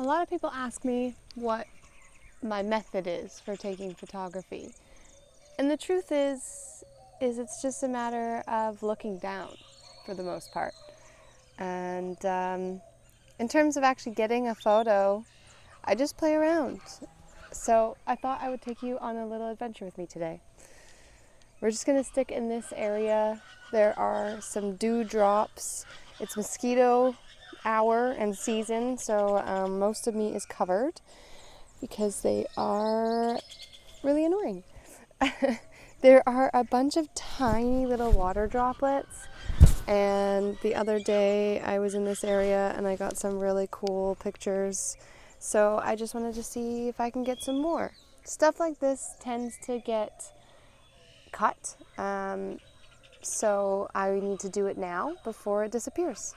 lot of people ask me what my method is for taking photography. And the truth is it's just a matter of looking down for the most part. And in terms of actually getting a photo, I just play around. So I thought I would take you on a little adventure with me today. We're just going to stick in this area. There are some dewdrops. It's mosquito hour and season, so most of me is covered because they are really annoying. There are a bunch of tiny little water droplets, and the other day I was in this area and I got some really cool pictures, so I just wanted to see if I can get some more. Stuff like this tends to get cut, so I need to do it now before it disappears.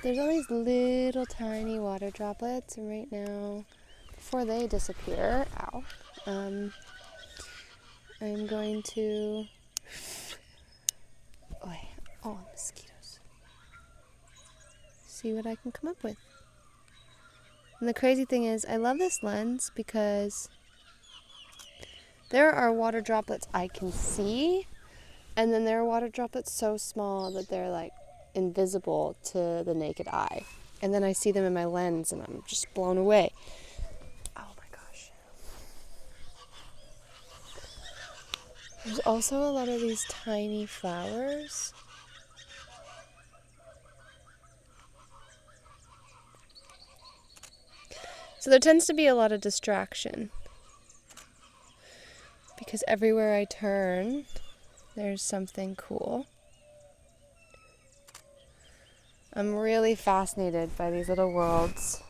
There's all these little tiny water droplets, and right now, before they disappear, I'm going to... Oh, mosquitoes. See what I can come up with. And the crazy thing is, I love this lens because there are water droplets I can see, and then there are water droplets so small that they're like invisible to the naked eye, and then I see them in my lens and I'm just blown away. Oh my gosh. There's also a lot of these tiny flowers. So there tends to be a lot of distraction because everywhere I turn there's something cool. I'm really fascinated by these little worlds.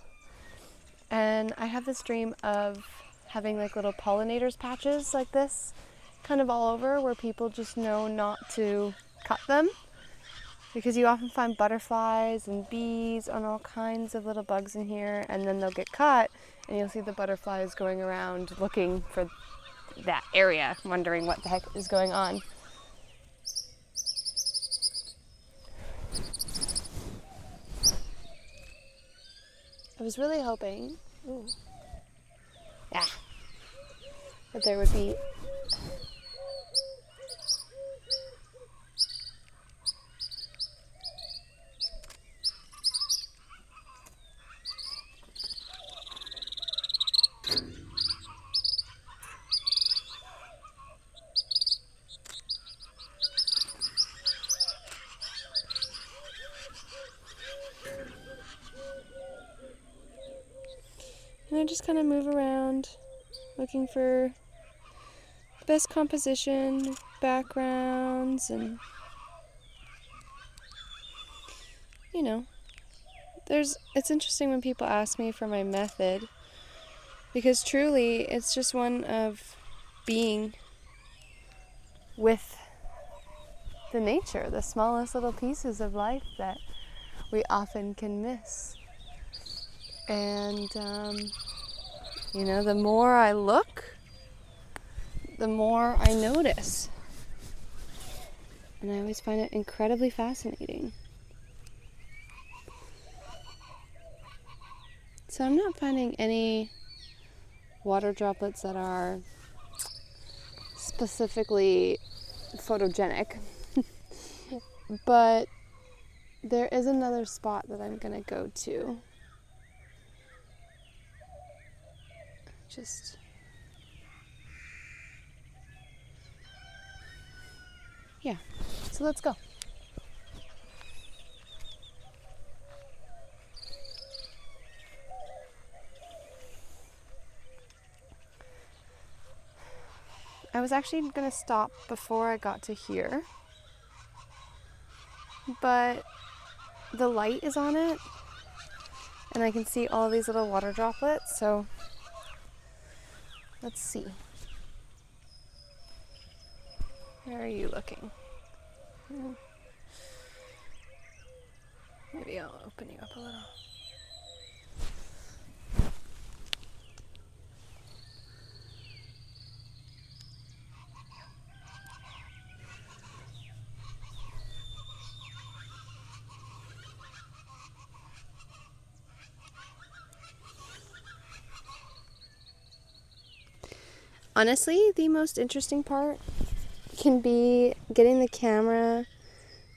And I have this dream of having like little pollinators patches like this kind of all over where people just know not to cut them, because you often find butterflies and bees and all kinds of little bugs in here, and then they'll get cut and you'll see the butterflies going around looking for that area, wondering what the heck is going on. I was really hoping that there would be and I just kind of move around looking for best composition, backgrounds, and it's interesting when people ask me for my method, because truly it's just one of being with the nature, the smallest little pieces of life that we often can miss. And the more I look, the more I notice. And I always find it incredibly fascinating. So I'm not finding any water droplets that are specifically photogenic, but there is another spot that I'm gonna go to. So let's go. I was actually going to stop before I got to here, but the light is on it and I can see all these little water droplets, so Let's see. Where are you looking? Maybe I'll open you up a little. Honestly, the most interesting part can be getting the camera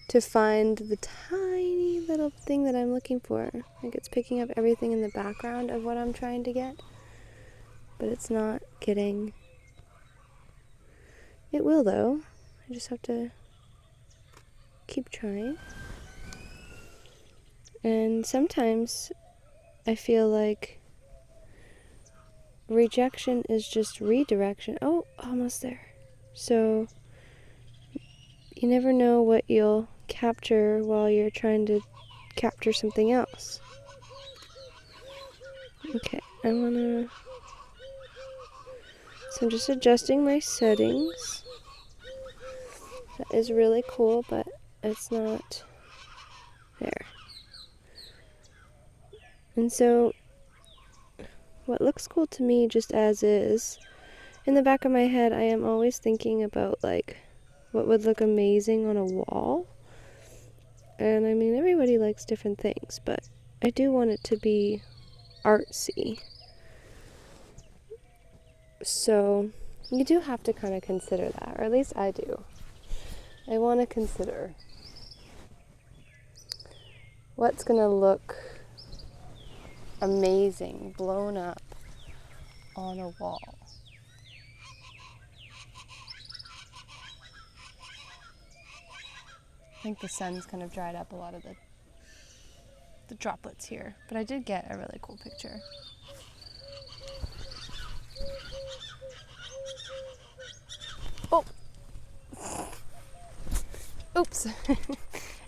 to find the tiny little thing that I'm looking for. Like it's picking up everything in the background of what I'm trying to get, but it's not getting... It will though. I just have to keep trying. And sometimes I feel like rejection is just redirection. Oh, almost there. So you never know what you'll capture while you're trying to capture something else. Okay, I wanna... So I'm just adjusting my settings. That is really cool, but it's not there. And so what looks cool to me just as is, in the back of my head I am always thinking about like what would look amazing on a wall. And I mean, everybody likes different things, but I do want it to be artsy. So you do have to kind of consider that, or at least I do. I want to consider what's going to look amazing, blown up on a wall. I think the sun's kind of dried up a lot of the droplets here, but I did get a really cool picture. Oh! Oops!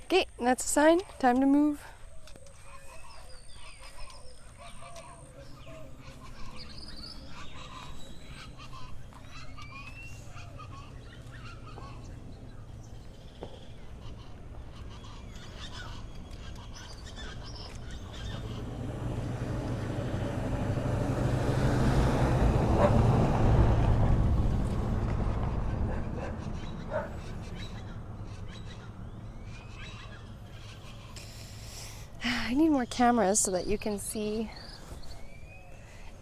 Okay, that's a sign. Time to move. I need more cameras so that you can see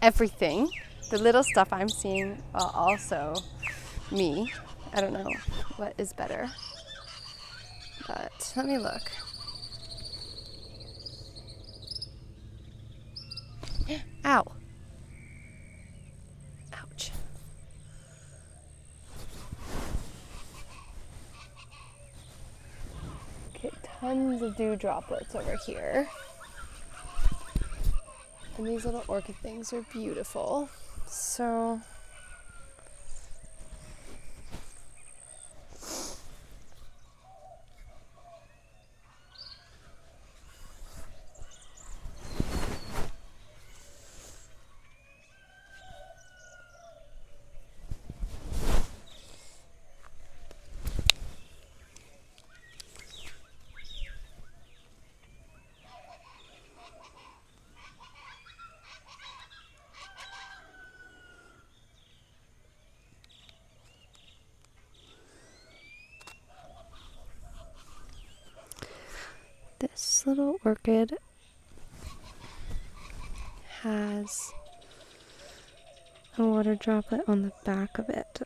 everything. The little stuff I'm seeing, also me. I don't know what is better, but let me look. Ow. Ouch. Okay, tons of dew droplets over here. And these little orchid things are beautiful. So this little orchid has a water droplet on the back of it.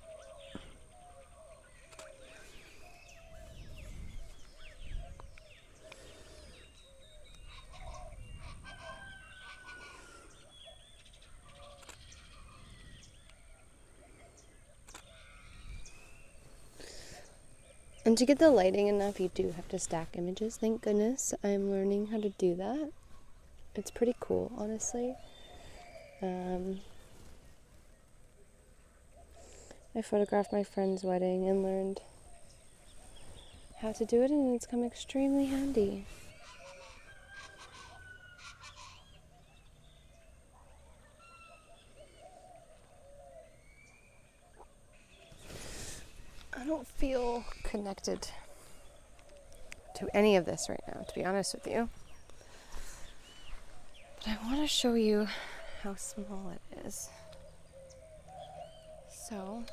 And to get the lighting enough, you do have to stack images. Thank goodness I'm learning how to do that. It's pretty cool, honestly. I photographed my friend's wedding and learned how to do it, and it's come extremely handy. don't feel connected to any of this right now, to be honest with you. But I want to show you how small it is. So,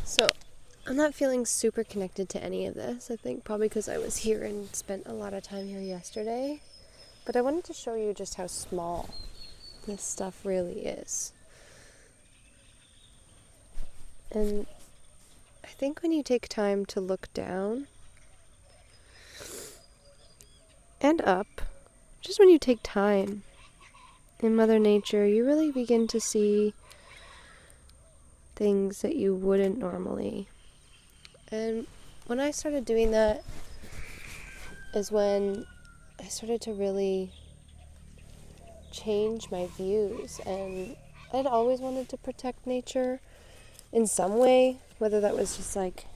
So, I'm not feeling super connected to any of this. I think probably because I was here and spent a lot of time here yesterday. But I wanted to show you just how small this stuff really is. And I think when you take time to look down and up, just when you take time in Mother Nature, you really begin to see things that you wouldn't normally. And when I started doing that is when I started to really change my views. And I'd always wanted to protect nature in some way, whether that was just like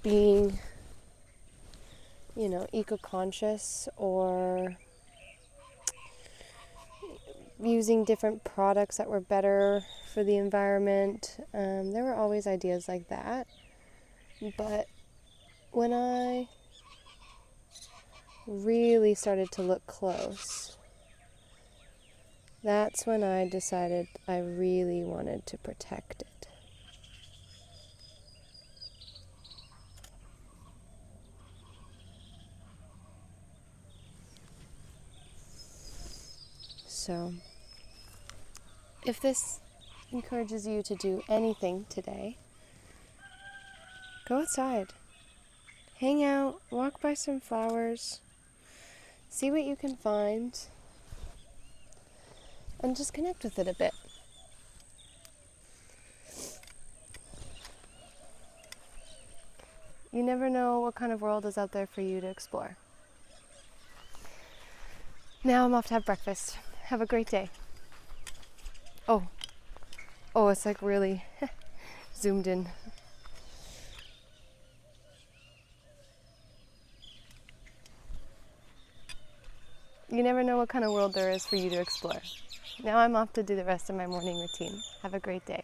being, eco-conscious or using different products that were better for the environment. There were always ideas like that. But when I really started to look close, that's when I decided I really wanted to protect it. So, if this encourages you to do anything today, go outside, hang out, walk by some flowers, see what you can find, and just connect with it a bit. You never know what kind of world is out there for you to explore. Now I'm off to have breakfast. Have a great day. Oh, it's like really zoomed in. You never know what kind of world there is for you to explore. Now I'm off to do the rest of my morning routine. Have a great day.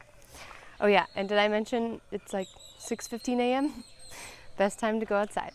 Oh yeah, and did I mention it's like 6:15 a.m.? Best time to go outside.